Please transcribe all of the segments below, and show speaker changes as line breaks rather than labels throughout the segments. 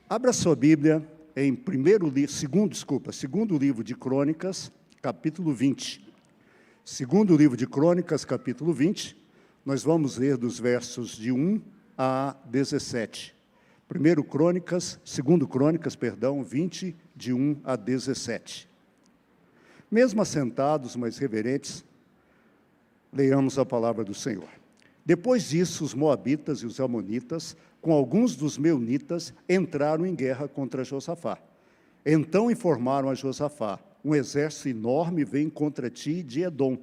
Abra sua Bíblia em segundo livro de Crônicas, capítulo 20. Segundo livro de Crônicas, capítulo 20, nós vamos ler dos versos de 1 a 17. Segundo Crônicas, 20, de 1 a 17. Mesmo assentados, mas reverentes, leiamos a palavra do Senhor. Depois disso, os moabitas e os amonitas, com alguns dos meunitas, entraram em guerra contra Josafá. Então informaram a Josafá: um exército enorme vem contra ti de Edom,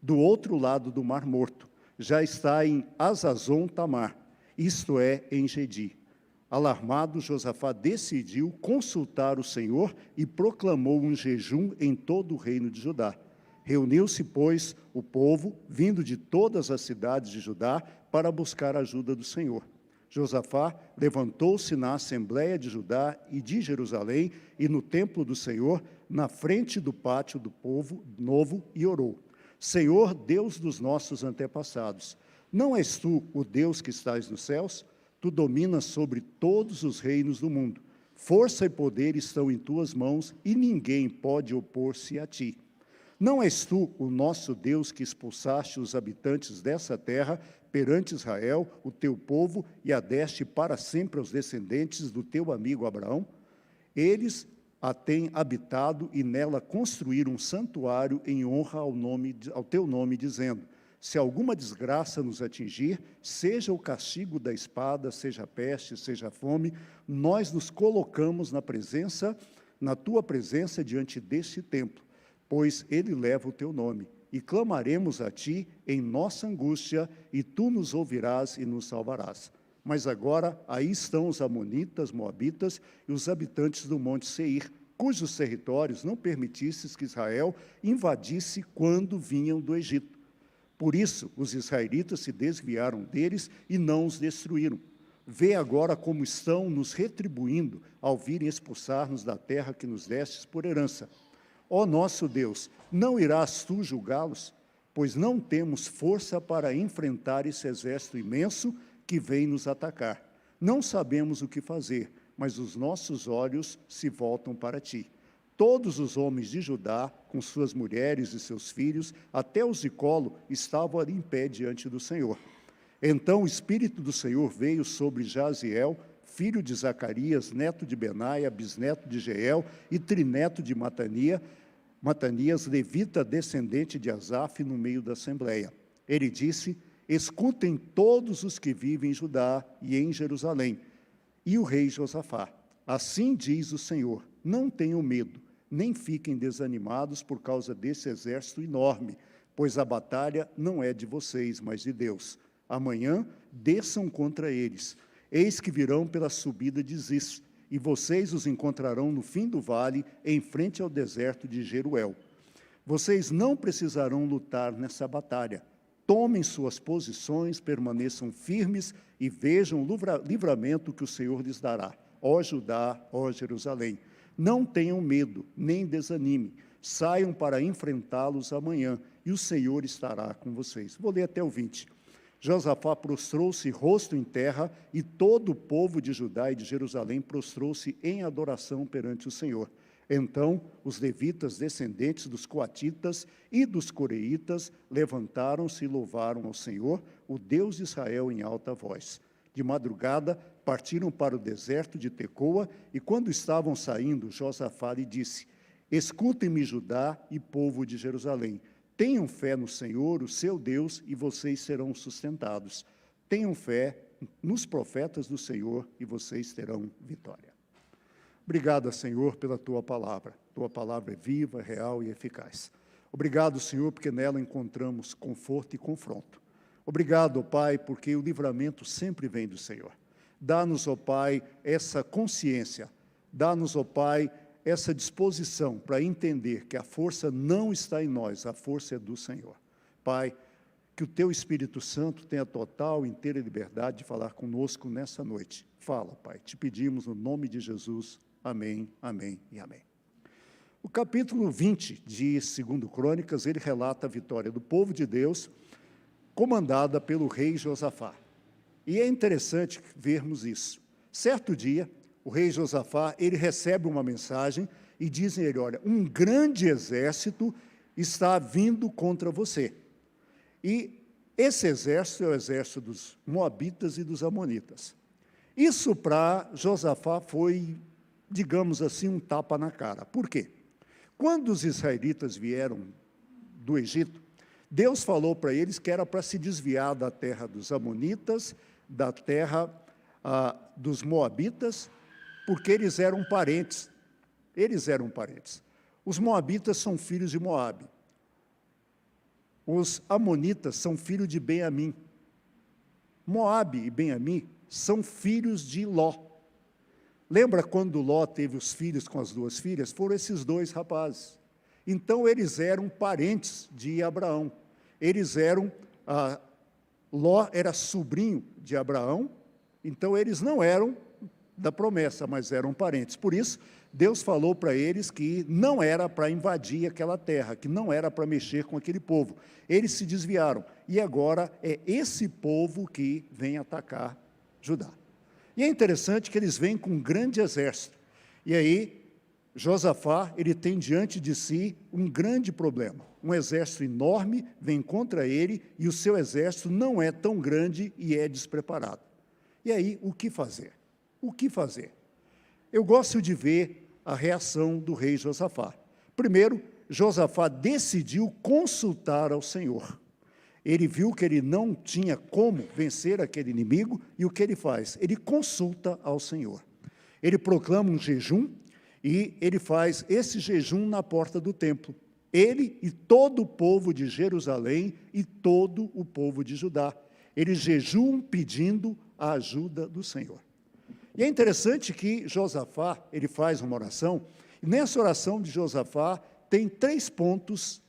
do outro lado do Mar Morto. Já está em Hazazon-Tamar, isto é, em Gedi. Alarmado, Josafá decidiu consultar o Senhor e proclamou um jejum em todo o reino de Judá. Reuniu-se, pois, o povo, vindo de todas as cidades de Judá, para buscar a ajuda do Senhor. Josafá levantou-se na Assembleia de Judá e de Jerusalém e no templo do Senhor, na frente do pátio do povo novo, e orou: Senhor, Deus dos nossos antepassados, não és tu o Deus que estás nos céus? Tu dominas sobre todos os reinos do mundo. Força e poder estão em tuas mãos e ninguém pode opor-se a ti. Não és tu o nosso Deus que expulsaste os habitantes dessa terra perante Israel, o teu povo, e a deste para sempre aos descendentes do teu amigo Abraão? Eles a têm habitado e nela construíram um santuário em honra ao teu nome, dizendo: se alguma desgraça nos atingir, seja o castigo da espada, seja a peste, seja a fome, nós nos colocamos na tua presença diante deste templo, pois ele leva o teu nome, e clamaremos a ti em nossa angústia, e tu nos ouvirás e nos salvarás. Mas agora aí estão os amonitas, moabitas e os habitantes do monte Seir, cujos territórios não permitisses que Israel invadisse quando vinham do Egito. Por isso, os israelitas se desviaram deles e não os destruíram. Vê agora como estão nos retribuindo ao virem expulsar-nos da terra que nos destes por herança. Ó nosso Deus, não irás tu julgá-los? Pois não temos força para enfrentar esse exército imenso que vem nos atacar. Não sabemos o que fazer, mas os nossos olhos se voltam para ti. Todos os homens de Judá, com suas mulheres e seus filhos, até os de colo, estavam ali em pé diante do Senhor. Então o Espírito do Senhor veio sobre Jaziel, filho de Zacarias, neto de Benaia, bisneto de Jeiel e trineto de Matanias, levita descendente de Asaf, no meio da assembleia. Ele disse: escutem todos os que vivem em Judá e em Jerusalém, e o rei Josafá. Assim diz o Senhor: não tenham medo, nem fiquem desanimados por causa desse exército enorme, pois a batalha não é de vocês, mas de Deus. Amanhã desçam contra eles. Eis que virão pela subida de Ziz, e vocês os encontrarão no fim do vale, em frente ao deserto de Jeruel. Vocês não precisarão lutar nessa batalha. Tomem suas posições, permaneçam firmes e vejam o livramento que o Senhor lhes dará. Ó Judá, ó Jerusalém, não tenham medo, nem desanimem. Saiam para enfrentá-los amanhã, e o Senhor estará com vocês. Vou ler até o 20. Josafá prostrou-se rosto em terra, e todo o povo de Judá e de Jerusalém prostrou-se em adoração perante o Senhor. Então, os levitas, descendentes dos coatitas e dos coreitas, levantaram-se e louvaram ao Senhor, o Deus de Israel, em alta voz. De madrugada, partiram para o deserto de Tecoa, e quando estavam saindo, Josafá lhe disse: escutem-me, Judá e povo de Jerusalém. Tenham fé no Senhor, o seu Deus, e vocês serão sustentados. Tenham fé nos profetas do Senhor, e vocês terão vitória. Obrigado, Senhor, pela Tua palavra. Tua palavra é viva, real e eficaz. Obrigado, Senhor, porque nela encontramos conforto e confronto. Obrigado, Pai, porque o livramento sempre vem do Senhor. Dá-nos, ó Pai, essa consciência. Dá-nos, ó Pai, essa disposição para entender que a força não está em nós, a força é do Senhor. Pai, que o Teu Espírito Santo tenha total e inteira liberdade de falar conosco nessa noite. Fala, Pai, te pedimos no nome de Jesus. Amém, amém e amém. O capítulo 20 de 2 Crônicas, ele relata a vitória do povo de Deus, comandada pelo rei Josafá. E é interessante vermos isso. Certo dia, o rei Josafá, ele recebe uma mensagem e dizem a ele, olha, um grande exército está vindo contra você. E esse exército é o exército dos Moabitas e dos Amonitas. Isso para Josafá foi, digamos assim, um tapa na cara. Por quê? Quando os israelitas vieram do Egito, Deus falou para eles que era para se desviar da terra dos Amonitas, da terra dos Moabitas, porque eles eram parentes. Eles eram parentes. Os Moabitas são filhos de Moabe. Os Amonitas são filhos de Ben-amim. Moabe e Ben-amim são filhos de Ló. Lembra quando Ló teve os filhos com as duas filhas? Foram esses dois rapazes. Então, eles eram parentes de Abraão. Eles eram, Ló era sobrinho de Abraão, então eles não eram da promessa, mas eram parentes. Por isso, Deus falou para eles que não era para invadir aquela terra, que não era para mexer com aquele povo. Eles se desviaram, e agora é esse povo que vem atacar Judá. E é interessante que eles vêm com um grande exército. E aí, Josafá, ele tem diante de si um grande problema. Um exército enorme vem contra ele e o seu exército não é tão grande e é despreparado. E aí, o que fazer? O que fazer? Eu gosto de ver a reação do rei Josafá. Primeiro, Josafá decidiu consultar ao Senhor. Ele viu que ele não tinha como vencer aquele inimigo e o que ele faz? Ele consulta ao Senhor. Ele proclama um jejum e ele faz esse jejum na porta do templo. Ele e todo o povo de Jerusalém e todo o povo de Judá. Eles jejuam pedindo a ajuda do Senhor. E é interessante que Josafá, ele faz uma oração, e nessa oração de Josafá tem 3 pontos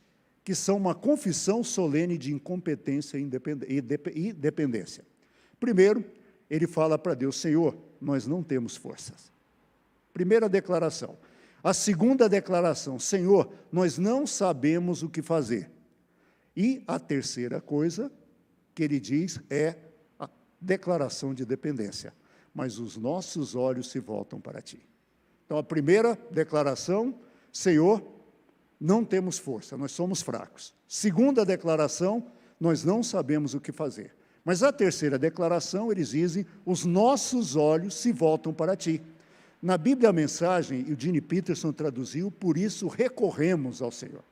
que são uma confissão solene de incompetência e dependência. Primeiro, ele fala para Deus, Senhor, nós não temos forças. Primeira declaração. A segunda declaração, Senhor, nós não sabemos o que fazer. E a terceira coisa que ele diz é a declaração de dependência. Mas os nossos olhos se voltam para ti. Então, a primeira declaração, Senhor, não temos força, nós somos fracos. Segunda declaração, nós não sabemos o que fazer. Mas a terceira declaração, eles dizem, os nossos olhos se voltam para ti. Na Bíblia, a mensagem, e o Gene Peterson traduziu, por isso recorremos ao Senhor.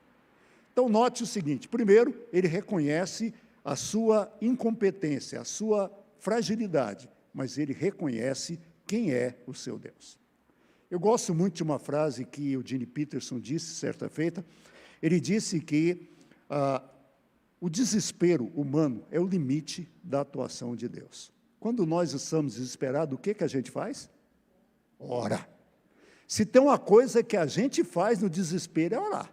Então, note o seguinte, primeiro, ele reconhece a sua incompetência, a sua fragilidade, mas ele reconhece quem é o seu Deus. Eu gosto muito de uma frase que o Gene Peterson disse, certa feita. Ele disse que o desespero humano é o limite da atuação de Deus. Quando nós estamos desesperados, o que a gente faz? Ora. Se tem uma coisa que a gente faz no desespero é orar.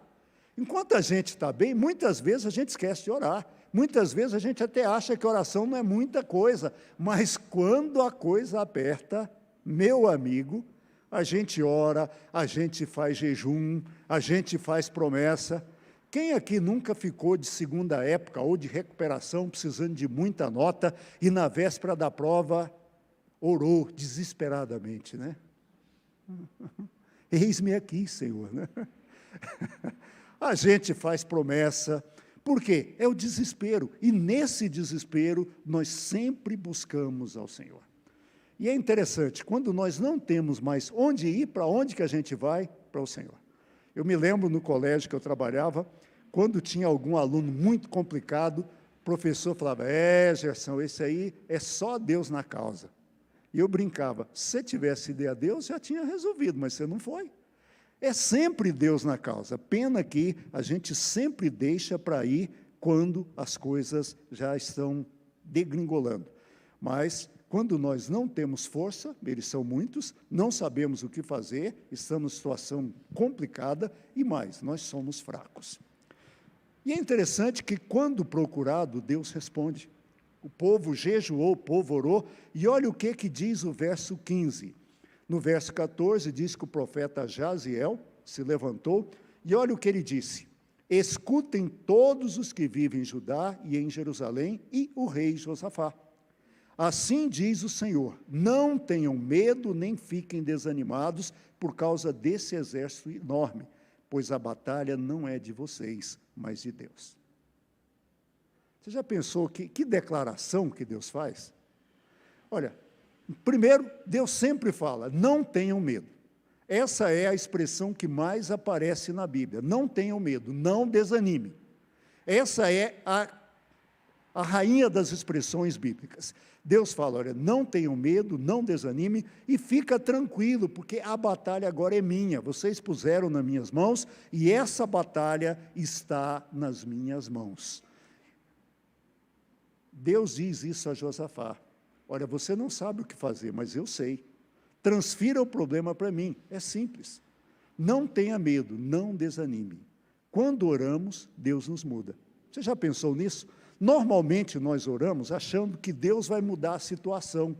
Enquanto a gente está bem, muitas vezes a gente esquece de orar. Muitas vezes a gente até acha que oração não é muita coisa, mas quando a coisa aperta, meu amigo, a gente ora, a gente faz jejum, a gente faz promessa. Quem aqui nunca ficou de segunda época ou de recuperação, precisando de muita nota, e na véspera da prova, orou desesperadamente, né? Eis-me aqui, Senhor, né? A gente faz promessa. Por quê? É o desespero. E nesse desespero, nós sempre buscamos ao Senhor. E é interessante, quando nós não temos mais onde ir, para onde que a gente vai? Para o Senhor. Eu me lembro no colégio que eu trabalhava, quando tinha algum aluno muito complicado, o professor falava, Gerson, esse aí é só Deus na causa. E eu brincava, se você tivesse ido a Deus, já tinha resolvido, mas você não foi. É sempre Deus na causa. Pena que a gente sempre deixa para ir quando as coisas já estão degringolando. Mas, quando nós não temos força, eles são muitos, não sabemos o que fazer, estamos em situação complicada e mais, nós somos fracos. E é interessante que, quando procurado, Deus responde. O povo jejuou, o povo orou, e olha o que diz o verso 15. No verso 14, diz que o profeta Jaziel se levantou, e olha o que ele disse. Escutem todos os que vivem em Judá e em Jerusalém, e o rei Josafá. Assim diz o Senhor: não tenham medo nem fiquem desanimados por causa desse exército enorme, pois a batalha não é de vocês, mas de Deus. Você já pensou que declaração que Deus faz? Olha, primeiro, Deus sempre fala: não tenham medo. Essa é a expressão que mais aparece na Bíblia. Não tenham medo, não desanime. Essa é a rainha das expressões bíblicas. Deus fala: olha, não tenham medo, não desanime, e fica tranquilo, porque a batalha agora é minha. Vocês puseram nas minhas mãos, e essa batalha está nas minhas mãos. Deus diz isso a Josafá: olha, você não sabe o que fazer, mas eu sei. Transfira o problema para mim, é simples. Não tenha medo, não desanime. Quando oramos, Deus nos muda. Você já pensou nisso? Normalmente nós oramos achando que Deus vai mudar a situação.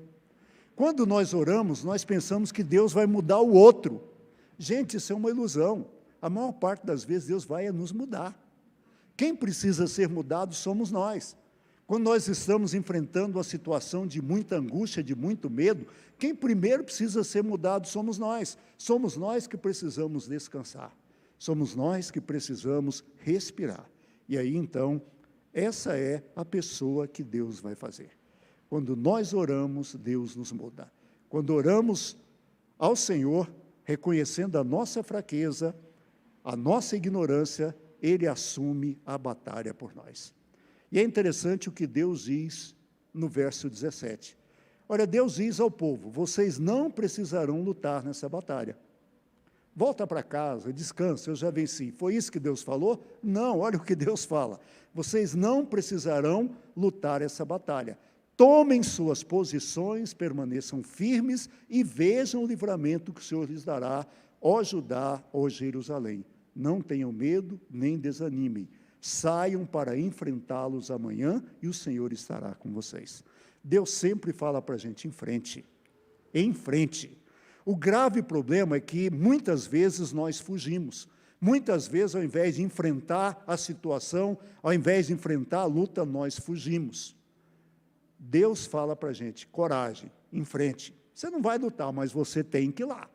Quando nós oramos, nós pensamos que Deus vai mudar o outro. Gente, isso é uma ilusão. A maior parte das vezes Deus vai nos mudar. Quem precisa ser mudado somos nós. Quando nós estamos enfrentando uma situação de muita angústia, de muito medo, quem primeiro precisa ser mudado somos nós. Somos nós que precisamos descansar. Somos nós que precisamos respirar. E aí, então, essa é a pessoa que Deus vai fazer. Quando nós oramos, Deus nos muda. Quando oramos ao Senhor, reconhecendo a nossa fraqueza, a nossa ignorância, Ele assume a batalha por nós. E é interessante o que Deus diz no verso 17. Olha, Deus diz ao povo: vocês não precisarão lutar nessa batalha. Volta para casa, descansa, eu já venci. Foi isso que Deus falou? Não, olha o que Deus fala. Vocês não precisarão lutar essa batalha. Tomem suas posições, permaneçam firmes e vejam o livramento que o Senhor lhes dará, ó Judá, ó Jerusalém. Não tenham medo, nem desanimem. Saiam para enfrentá-los amanhã e o Senhor estará com vocês. Deus sempre fala para a gente: em frente, em frente. O grave problema é que muitas vezes nós fugimos. Muitas vezes, ao invés de enfrentar a situação, ao invés de enfrentar a luta, nós fugimos. Deus fala para a gente: coragem, em frente. Você não vai lutar, mas você tem que ir lá.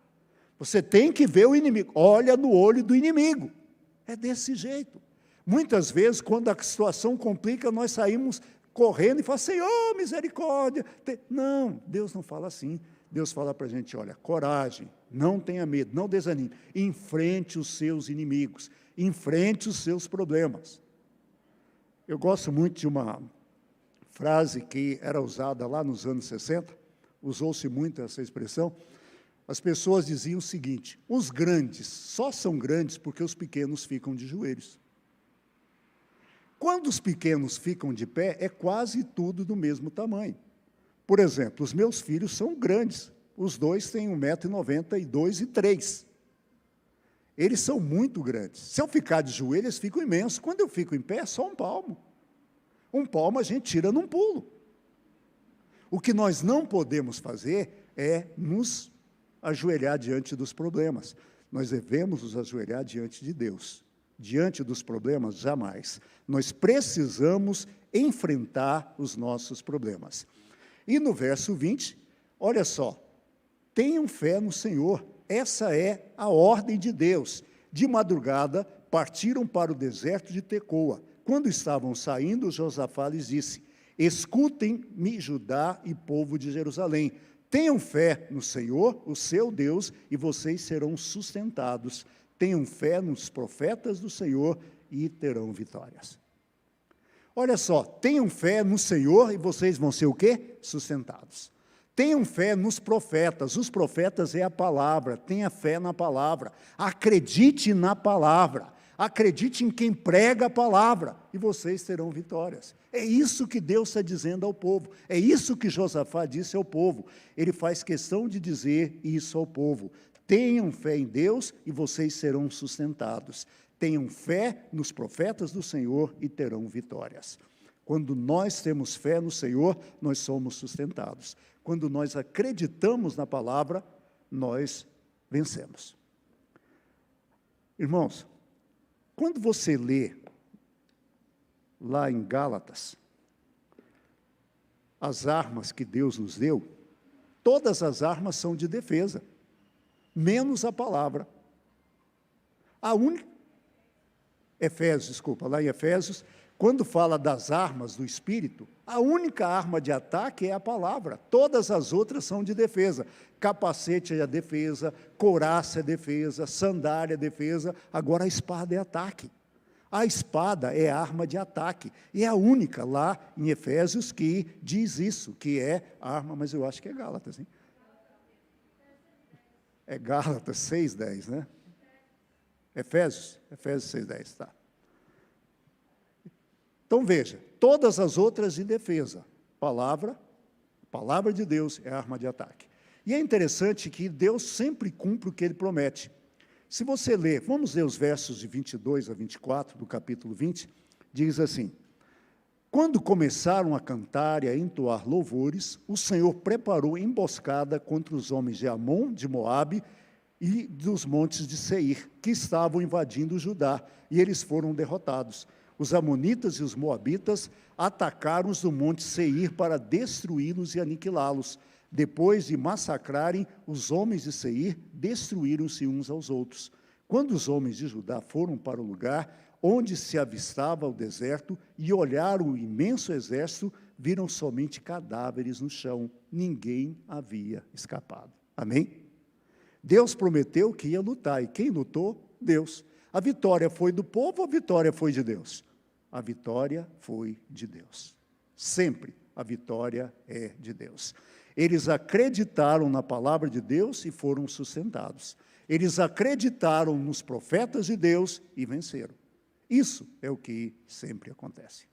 Você tem que ver o inimigo. Olha no olho do inimigo. É desse jeito. Muitas vezes, quando a situação complica, nós saímos correndo e falamos: Senhor, misericórdia. Não, Deus não fala assim. Deus fala para a gente: olha, coragem, não tenha medo, não desanime, enfrente os seus inimigos, enfrente os seus problemas. Eu gosto muito de uma frase que era usada lá nos anos 60, usou-se muito essa expressão. As pessoas diziam o seguinte: os grandes só são grandes porque os pequenos ficam de joelhos. Quando os pequenos ficam de pé, é quase tudo do mesmo tamanho. Por exemplo, os meus filhos são grandes, os dois têm 1,92 m e 3. Eles são muito grandes. Se eu ficar de joelho, eles ficam imensos. Quando eu fico em pé, é só um palmo. Um palmo a gente tira num pulo. O que nós não podemos fazer é nos ajoelhar diante dos problemas. Nós devemos nos ajoelhar diante de Deus. Diante dos problemas, jamais. Nós precisamos enfrentar os nossos problemas. E no verso 20, olha só: tenham fé no Senhor, essa é a ordem de Deus. De madrugada, partiram para o deserto de Tecoa. Quando estavam saindo, Josafá lhes disse: escutem-me, Judá e povo de Jerusalém. Tenham fé no Senhor, o seu Deus, e vocês serão sustentados. Tenham fé nos profetas do Senhor e terão vitórias. Olha só, tenham fé no Senhor e vocês vão ser o quê? Sustentados. Tenham fé nos profetas. Os profetas é a palavra. Tenha fé na palavra. Acredite na palavra. Acredite em quem prega a palavra e vocês terão vitórias. É isso que Deus está dizendo ao povo. É isso que Josafá disse ao povo. Ele faz questão de dizer isso ao povo. Tenham fé em Deus e vocês serão sustentados. Tenham fé nos profetas do Senhor e terão vitórias. Quando nós temos fé no Senhor, nós somos sustentados. Quando nós acreditamos na palavra, nós vencemos. Irmãos, quando você lê lá em Gálatas, as armas que Deus nos deu, todas as armas são de defesa, menos a palavra. A única... lá em Efésios, quando fala das armas do Espírito, a única arma de ataque é a palavra. Todas as outras são de defesa. Capacete é a defesa, couraça é defesa, sandália é defesa, agora a espada é ataque. A espada é arma de ataque, e é a única lá em Efésios que diz isso, que é arma, mas eu acho que é Gálatas, hein? É Gálatas 6:10, né? Efésios 6:10, tá. Então veja, todas as outras de defesa, palavra de Deus é arma de ataque. E é interessante que Deus sempre cumpre o que Ele promete. Se você ler, vamos ler os versos de 22 a 24 do capítulo 20, diz assim: quando começaram a cantar e a entoar louvores, o Senhor preparou emboscada contra os homens de Amon, de Moabe e dos montes de Seir, que estavam invadindo Judá, e eles foram derrotados. Os amonitas e os moabitas atacaram-os no monte Seir para destruí-los e aniquilá-los. Depois de massacrarem os homens de Seir, destruíram-se uns aos outros. Quando os homens de Judá foram para o lugar onde se avistava o deserto e olharam o imenso exército, viram somente cadáveres no chão. Ninguém havia escapado. Amém? Deus prometeu que ia lutar, e quem lutou? Deus. A vitória foi do povo, a vitória foi de Deus? A vitória foi de Deus. Sempre a vitória é de Deus. Eles acreditaram na palavra de Deus e foram sustentados. Eles acreditaram nos profetas de Deus e venceram. Isso é o que sempre acontece.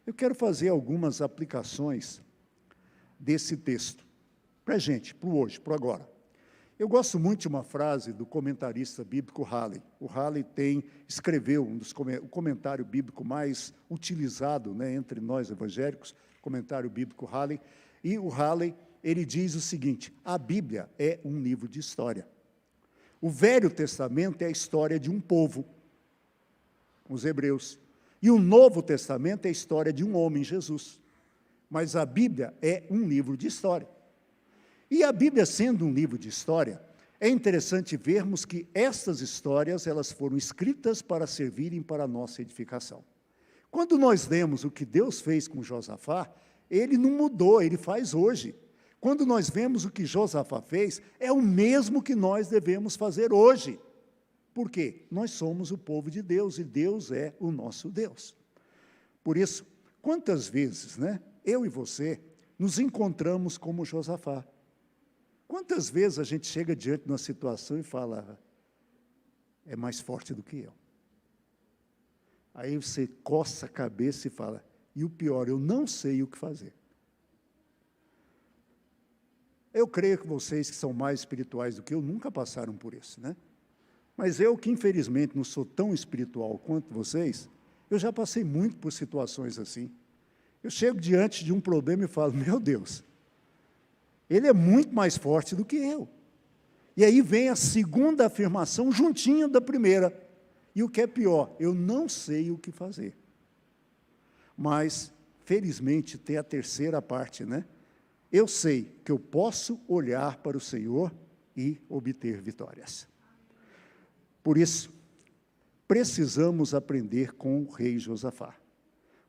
Eu quero fazer algumas aplicações desse texto, para a gente, para o hoje, para o agora. Eu gosto muito de uma frase do comentarista bíblico Halley. O Halley escreveu o comentário bíblico mais utilizado, né, entre nós evangélicos, comentário bíblico Halley. E o Halley, ele diz o seguinte: a Bíblia é um livro de história. O Velho Testamento é a história de um povo, os hebreus. E o Novo Testamento é a história de um homem, Jesus. Mas a Bíblia é um livro de história. E a Bíblia sendo um livro de história, é interessante vermos que estas histórias, elas foram escritas para servirem para a nossa edificação. Quando nós lemos o que Deus fez com Josafá, ele não mudou, ele faz hoje. Quando nós vemos o que Josafá fez, é o mesmo que nós devemos fazer hoje. Por quê? Nós somos o povo de Deus, e Deus é o nosso Deus. Por isso, quantas vezes, né, eu e você nos encontramos como Josafá? Quantas vezes a gente chega diante de uma situação e fala: é mais forte do que eu. Aí você coça a cabeça e fala: e o pior, eu não sei o que fazer. Eu creio que vocês que são mais espirituais do que eu nunca passaram por isso, né? Mas eu, que infelizmente não sou tão espiritual quanto vocês, eu já passei muito por situações assim. Eu chego diante de um problema e falo: meu Deus, ele é muito mais forte do que eu. E aí vem a segunda afirmação juntinho da primeira. E o que é pior, eu não sei o que fazer. Mas, felizmente, tem a terceira parte, né? Eu sei que eu posso olhar para o Senhor e obter vitórias. Por isso, precisamos aprender com o rei Josafá.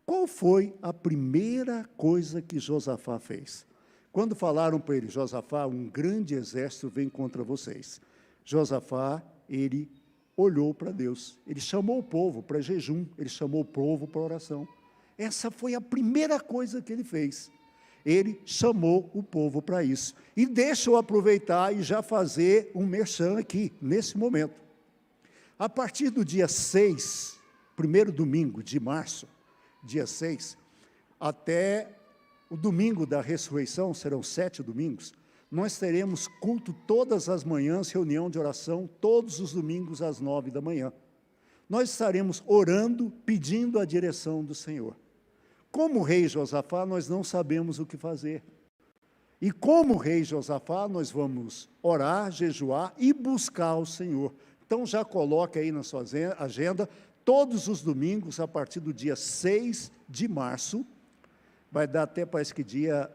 Qual foi a primeira coisa que Josafá fez? Quando falaram para ele: Josafá, um grande exército vem contra vocês. Josafá, ele olhou para Deus. Ele chamou o povo para jejum, ele chamou o povo para oração. Essa foi a primeira coisa que ele fez. Ele chamou o povo para isso. E deixa eu aproveitar e já fazer um merchan aqui, nesse momento. A partir do dia 6, primeiro domingo de março, dia 6, até o domingo da ressurreição, serão 7 domingos, nós teremos culto todas as manhãs, reunião de oração, todos os domingos às 9 da manhã. Nós estaremos orando, pedindo a direção do Senhor. Como o rei Josafá, nós não sabemos o que fazer. E como o rei Josafá, nós vamos orar, jejuar e buscar o Senhor. Então já coloque aí na sua agenda, todos os domingos, a partir do dia 6 de março, vai dar até, parece que dia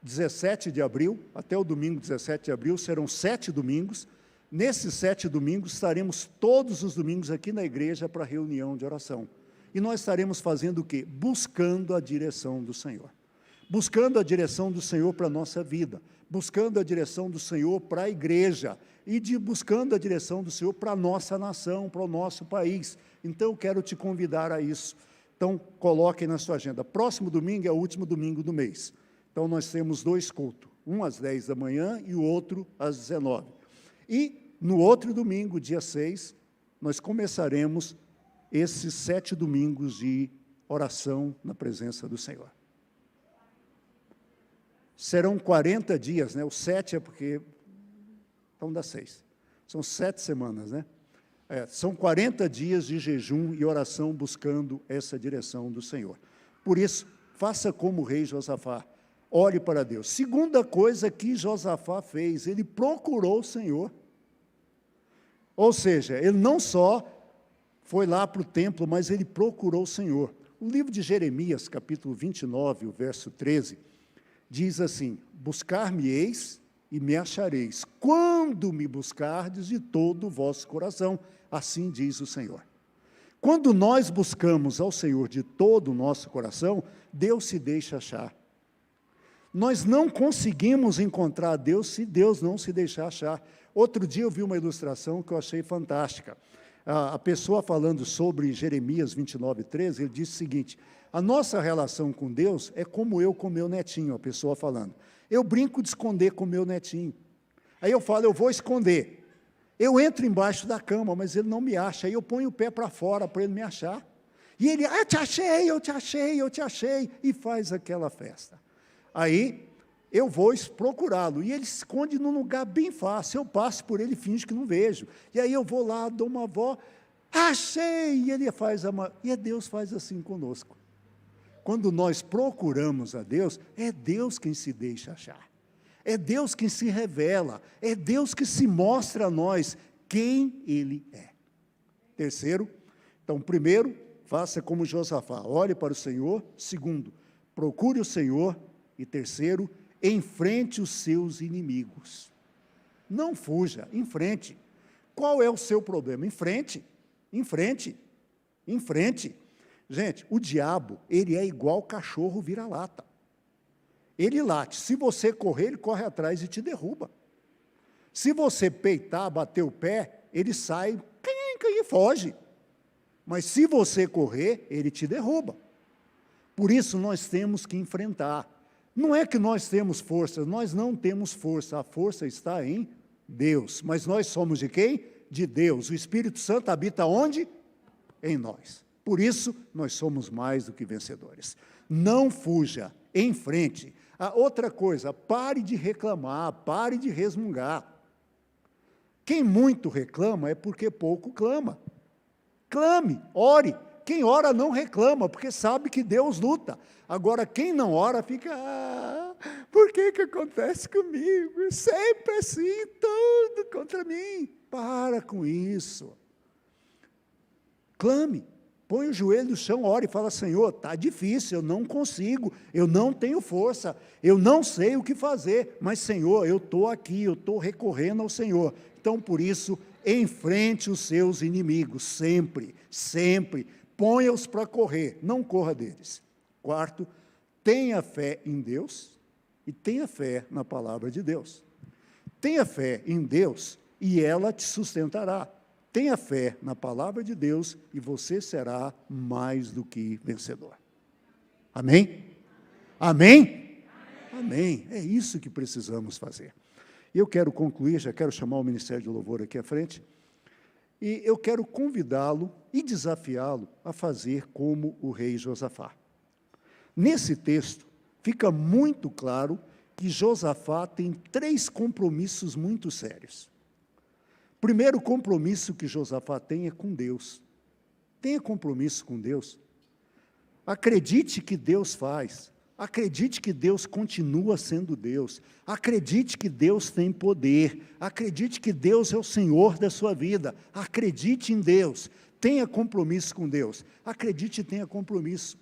17 de abril, até o domingo 17 de abril, serão 7 domingos. Nesses 7 domingos, estaremos todos os domingos aqui na igreja para reunião de oração. E nós estaremos fazendo o quê? Buscando a direção do Senhor. Buscando a direção do Senhor para a nossa vida, buscando a direção do Senhor para a igreja, e buscando a direção do Senhor para a nossa nação, para o nosso país. Então, eu quero te convidar a isso. Então, coloque na sua agenda. Próximo domingo é o último domingo do mês. Então, nós temos 2 cultos, um às 10 da manhã e o outro às 19. E, no outro domingo, dia 6, nós começaremos esses 7 domingos de oração na presença do Senhor. Serão 40 dias, né? O 7 é porque... Então, dá 6. São 7 semanas, né? São 40 dias de jejum e oração buscando essa direção do Senhor. Por isso, faça como o rei Josafá. Ore para Deus. Segunda coisa que Josafá fez, ele procurou o Senhor. Ou seja, ele não só foi lá para o templo, mas ele procurou o Senhor. O livro de Jeremias, capítulo 29, o verso 13, diz assim: buscar-me-eis e me achareis, quando me buscardes de todo o vosso coração, assim diz o Senhor. Quando nós buscamos ao Senhor de todo o nosso coração, Deus se deixa achar. Nós não conseguimos encontrar Deus se Deus não se deixar achar. Outro dia eu vi uma ilustração que eu achei fantástica. A pessoa falando sobre Jeremias 29, 13, ele disse o seguinte: a nossa relação com Deus é como eu com meu netinho, a pessoa falando. Eu brinco de esconder com meu netinho. Aí eu falo, eu vou esconder. Eu entro embaixo da cama, mas ele não me acha. Aí eu ponho o pé para fora para ele me achar. E ele, eu te achei, eu te achei, eu te achei. E faz aquela festa. Aí eu vou procurá-lo. E ele se esconde num lugar bem fácil. Eu passo por ele e finjo que não vejo. E aí eu vou lá, dou uma avó, achei! E ele faz e Deus faz assim conosco. Quando nós procuramos a Deus, é Deus quem se deixa achar. É Deus quem se revela. É Deus que se mostra a nós quem Ele é. Terceiro, então, primeiro, faça como Josafá, ore para o Senhor. Segundo, procure o Senhor. E terceiro, enfrente os seus inimigos. Não fuja, enfrente. Qual é o seu problema? Enfrente, enfrente, enfrente. Gente, o diabo, ele é igual cachorro vira-lata. Ele late. Se você correr, ele corre atrás e te derruba. Se você peitar, bater o pé, ele sai e foge. Mas se você correr, ele te derruba. Por isso nós temos que enfrentar. Não é que nós temos força, nós não temos força. A força está em Deus. Mas nós somos de quem? De Deus. O Espírito Santo habita onde? Em nós. Por isso, nós somos mais do que vencedores. Não fuja, enfrente. A outra coisa, pare de reclamar, pare de resmungar. Quem muito reclama é porque pouco clama. Clame, ore. Quem ora não reclama, porque sabe que Deus luta. Agora, quem não ora fica, por que acontece comigo? Sempre assim, tudo contra mim. Para com isso. Clame. Põe o joelho no chão, ora e fala, Senhor, está difícil, eu não consigo, eu não tenho força, eu não sei o que fazer, mas Senhor, eu estou aqui, eu estou recorrendo ao Senhor. Então, por isso, enfrente os seus inimigos, sempre, sempre, ponha-os para correr, não corra deles. Quarto, tenha fé em Deus e tenha fé na palavra de Deus. Tenha fé em Deus e ela te sustentará. Tenha fé na palavra de Deus e você será mais do que vencedor. Amém? Amém? Amém. É isso que precisamos fazer. Eu quero concluir, já quero chamar o Ministério de Louvor aqui à frente, e eu quero convidá-lo e desafiá-lo a fazer como o rei Josafá. Nesse texto, fica muito claro que Josafá tem 3 compromissos muito sérios. Primeiro compromisso que Josafá tem é com Deus. Tenha compromisso com Deus. Acredite que Deus faz. Acredite que Deus continua sendo Deus. Acredite que Deus tem poder. Acredite que Deus é o Senhor da sua vida. Acredite em Deus. Tenha compromisso com Deus. Acredite e tenha compromisso.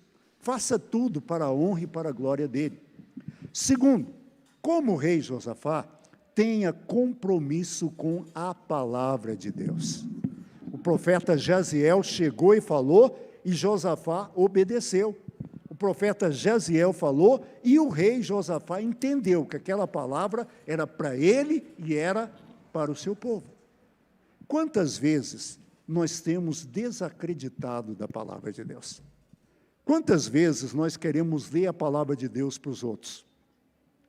Faça tudo para a honra e para a glória dele. Segundo, como o rei Josafá, tenha compromisso com a palavra de Deus. O profeta Jaziel chegou e falou, e Josafá obedeceu. O profeta Jaziel falou, e o rei Josafá entendeu que aquela palavra era para ele e era para o seu povo. Quantas vezes nós temos desacreditado da palavra de Deus? Quantas vezes nós queremos ler a palavra de Deus para os outros?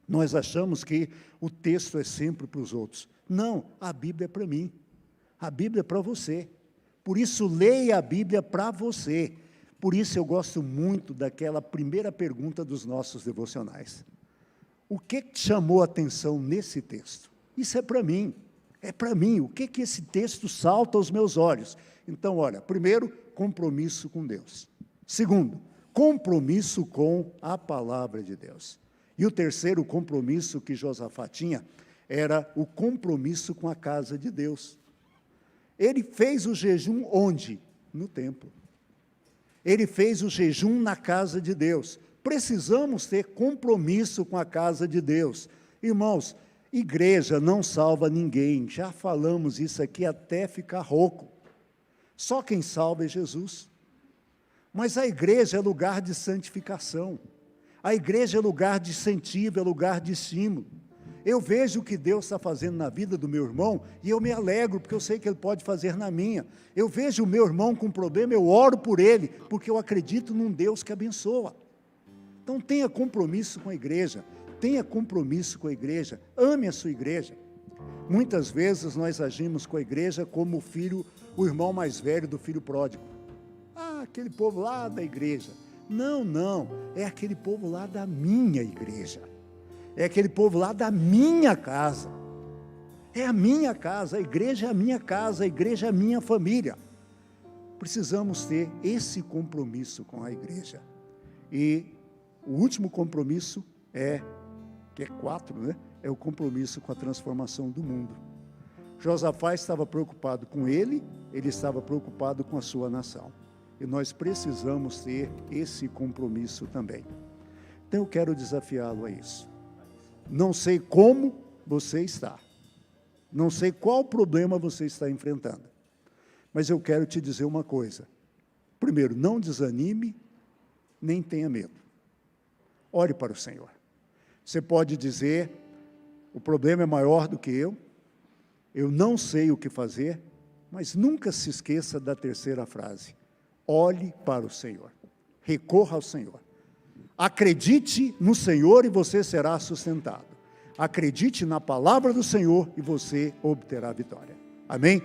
Nós achamos que o texto é sempre para os outros. Não, a Bíblia é para mim. A Bíblia é para você. Por isso, leia a Bíblia para você. Por isso, eu gosto muito daquela primeira pergunta dos nossos devocionais. O que chamou a atenção nesse texto? Isso é para mim. É para mim. O que esse texto salta aos meus olhos? Então, olha, primeiro, compromisso com Deus. Segundo, compromisso com a palavra de Deus. E o terceiro compromisso que Josafá tinha era o compromisso com a casa de Deus. Ele fez o jejum onde? No templo. Ele fez o jejum na casa de Deus. Precisamos ter compromisso com a casa de Deus. Irmãos, igreja não salva ninguém. Já falamos isso aqui até ficar rouco. Só quem salva é Jesus. Mas a igreja é lugar de santificação. A igreja é lugar de incentivo, é lugar de estímulo. Eu vejo o que Deus está fazendo na vida do meu irmão e eu me alegro, porque eu sei que Ele pode fazer na minha. Eu vejo o meu irmão com problema, eu oro por ele, porque eu acredito num Deus que abençoa. Então tenha compromisso com a igreja, tenha compromisso com a igreja, ame a sua igreja. Muitas vezes nós agimos com a igreja como o irmão mais velho do filho pródigo. Ah, aquele povo lá da igreja. Não, não, é aquele povo lá da minha igreja. É aquele povo lá da minha casa. É a minha casa, a igreja é a minha casa, a igreja é a minha família. Precisamos ter esse compromisso com a igreja. E o último compromisso que é 4, né? É o compromisso com a transformação do mundo. Josafá estava preocupado com ele estava preocupado com a sua nação. E nós precisamos ter esse compromisso também. Então eu quero desafiá-lo a isso. Não sei como você está. Não sei qual problema você está enfrentando. Mas eu quero te dizer uma coisa. Primeiro, não desanime, nem tenha medo. Ore para o Senhor. Você pode dizer, o problema é maior do que eu não sei o que fazer, mas nunca se esqueça da terceira frase. Olhe para o Senhor. Recorra ao Senhor. Acredite no Senhor e você será sustentado. Acredite na palavra do Senhor e você obterá vitória. Amém?